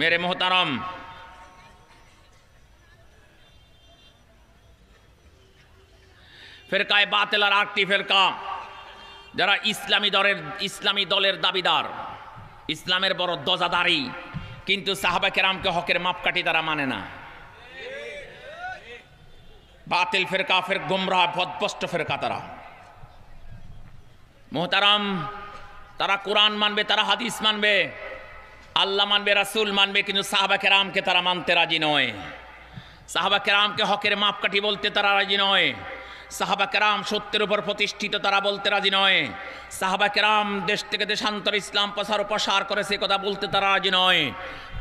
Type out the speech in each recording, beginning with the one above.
मेरे मोहतरम, ফিরকায়ে বাতিল আর আরেকটি ফিরকা যারা ইসলামী দলের দাবিদার, ইসলামের বড় ধ্বজাধারী, কিন্তু সাহাবা কেরামকে হকের মাপকাঠি তারা মানে না। বাতিল ফিরকা, ফির গুমরাহ পথভ্রষ্ট ফিরকা তারা। মোহতারাম, তারা কোরআন মানবে, তারা হাদিস মানবে, আল্লাহ মানবে, রাসূল মানবে, কিন্তু সাহাবা কেরামকে তারা মানতে রাজি নয়। সাহাবা কেরামকে হকের মাপকাঠি বলতে তারা রাজি নয়। সাহাবা কেরাম সত্যের উপর প্রতিষ্ঠিত তারা বলতে রাজি নয়। সাহাবা কেরাম দেশ থেকে দেশান্তর ইসলাম প্রসার করেছে কথা বলতে তারা রাজি নয়।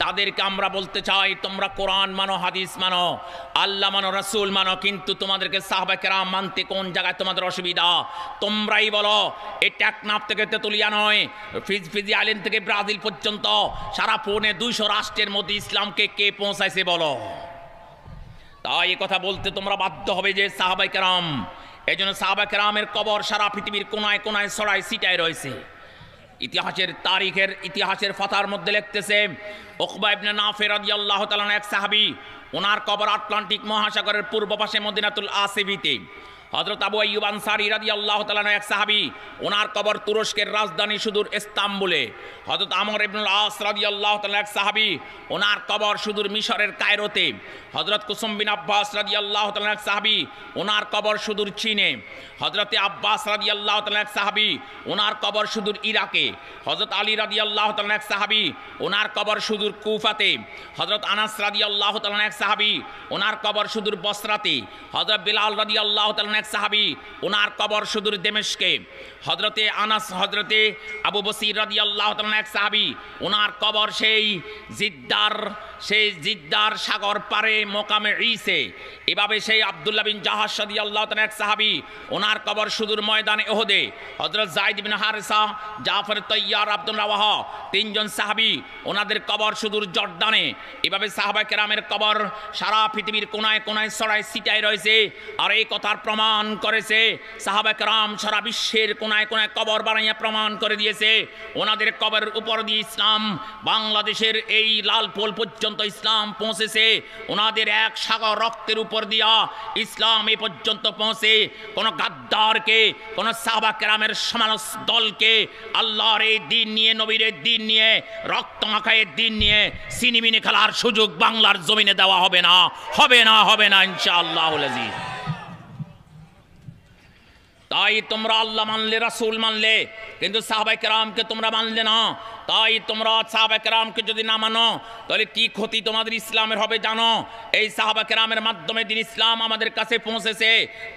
তাদেরকে আমরা বলতে চাই, তোমরা কোরআন মানো, হাদিস মানো, আল্লাহ মানো, রাসূল মানো, কিন্তু তোমাদেরকে সাহাবা কেরাম মানতে কোন জায়গায় তোমাদের অসুবিধা তোমরাই বলো। এই টেকনাফ থেকে তেতুলিয়া নয়, ফিজি আইল্যান্ড থেকে ব্রাজিল পর্যন্ত সারা 250 রাষ্ট্রের মধ্যে ইসলামকে কে পৌঁছাইছে বলো। তাই এই কথা বলতে তোমরা বাধ্য হবে যে সাহাবায়ে কেরাম, এই জন্য সাহাবায়ে কেরামের কবর সারা পৃথিবীর কোনায় কোনায় ছড়ায় ছিটায় রয়েছে। ইতিহাসের ফাতার মধ্যে লিখতেছে, উকবা ইবনে নাফি রাদিয়াল্লাহু তাআলা এক সাহাবী, ওনার কবর আটলান্টিক মহাসাগরের পূর্ব পাশে মদিনাতুল আসিফিতে। হযরত আবু আইয়ুব আনসারী রাদিয়াল্লাহু তাআলা এক সাহাবী, ওনার কবর তুরস্কের রাজধানী সুদূর ইস্তাম্বুলে। হযরত আমর ইবনুল আস রাদিয়াল্লাহু তাআলা এক সাহাবী, ওনার কবর সুদূর মিশরের কায়রোতে। হযরত কুসুম বিন আব্বাস রাদিয়াল্লাহু তাআলা এক সাহাবী, ওনার কবর সুদূর চীনে। হযরত আব্বাস রাদিয়াল্লাহু তাআলা এক সাহাবী, ওনার কবর সুদূর ইরাকে। হযরত আলী রাদিয়াল্লাহু তাআলা এক সাহাবী, ওনার কবর সুদূর কুফাতে। হযরত আনাস রাদিয়াল্লাহু তাআলা এক সাহাবী, ওনার কবর সুদূর বসরাতে। হযরত বিলাল রাদিয়াল্লাহু তাআলা এক সাহাবী, ওনার কবর সুদূর দামেস্কে। হযরতে আনাস, হযরতে আবু বসির রাদিয়াল্লাহু তাআলা এক সাহাবী, ওনার কবর সেই জিদ্দার সাগর পারে মোকামে ঈসে। এভাবে সেই আব্দুল্লাহ বিন জাহাশ রাদিয়াল্লাহু তাআলা এক সাহাবী, ওনার কবর সুদূর ময়দানে উহুদে। হযরত যায়েদ বিন হারিসা, জাফর তাইয়ার, আব্দুল রাওয়াহা, তিনজন সাহাবী, ওনাদের কবর সুদূর জর্দানে। এভাবে সাহাবা কেরামের কবর সারা পৃথিবীর কোনায় কোনায় ছড়ায় ছিটায় রয়েছে। আর এই কথার প্রমাণ করেছে সাহাবা কেরাম সারা বিশ্বের কোনায় কোনায় কবর বানাইয়া প্রমাণ করে দিয়েছে ওনাদের কবরের উপর দিয়ে ইসলাম বাংলাদেশের এই লালপোল পর্যন্ত ইসলাম পৌঁছেছে। ওনাদের এক সাগর রক্তের উপর দিয়া ইসলাম এই পর্যন্ত পৌঁছে। কোন গাদ্দারকে, কোন সাহাবা কেরামের সমাজ দলকে আল্লাহর এই দিন নিয়ে, নবীর এই দিন নিয়ে, রক্ত মাখায়ের দিন নিয়ে সিনিমিনি খেলার সুযোগ বাংলার জমিনে দেওয়া হবে না, হবে না, হবে না ইনশাআল্লাহুল আজিজ। তাই তোমরা আল্লাহ মানলে, রাসূল মানলে, কিন্তু সাহাবায়ে কেরামকে তোমরা মানলে না। তাই তোমরা সাহাবা কেরামকে যদি না মানো তাহলে কি ক্ষতি তোমাদের ইসলামের হবে জানো? এই সাহাবা কেরামের মাধ্যমে দিন ইসলাম আমাদের কাছে পৌঁছেছে।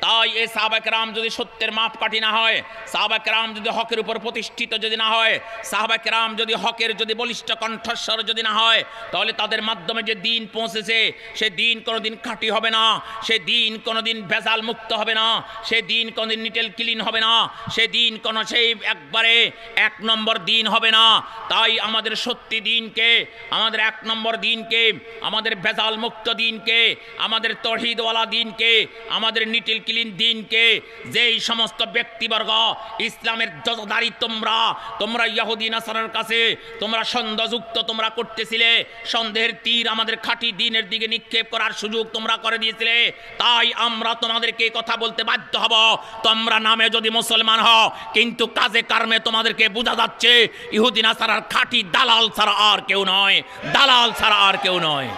তাই এই সাহাবা কেরাম যদি সত্যের মাপকাঠি না হয়, সাহাবা কেরাম যদি হকের উপর প্রতিষ্ঠিত যদি না হয়, সাহাবা কেরাম যদি হকের যদি বলিষ্ঠ কণ্ঠস্বর যদি না হয়, তাহলে তাদের মাধ্যমে যে দিন পৌঁছেছে সে দিন কোনোদিন খাঁটি হবে না, সে দিন কোনোদিন ভেজাল মুক্ত হবে না, সে দিন কোনোদিন নিটেল ক্লিন হবে না, সে দিন কোনো সেই একবারে 1 নম্বর দিন হবে না। তাই আমাদের সত্যি দিনকে, আমাদের 1 নম্বর দিনকে, আমাদের ভেজাল মুক্ত দিনকে, আমাদের তৌহিদওয়ালা দিনকে, আমাদের নিটিল ক্লিন দিনকে যেই সমস্ত ব্যক্তিবর্গ ইসলামের যতদারি তোমরা ইহুদি নাসারার কাছে তোমরা সন্দেহযুক্ত তোমরা করতেছিলে, সন্দেহের তীর আমাদের খাঁটি দিনের দিকে নিক্ষেপ করার সুযোগ তোমরা করে দিয়েছিলে। তাই আমরা তোমাদেরকে কথা বলতে বাধ্য হব, তোমরা নামে যদি মুসলমান হও কিন্তু কাজে কর্মে তোমাদেরকে বোঝা যাচ্ছে ইহুদি নাসারার খাঁটি দালাল ছাড়া আর কেউ নয়, দালাল ছাড়া আর কেউ নয়।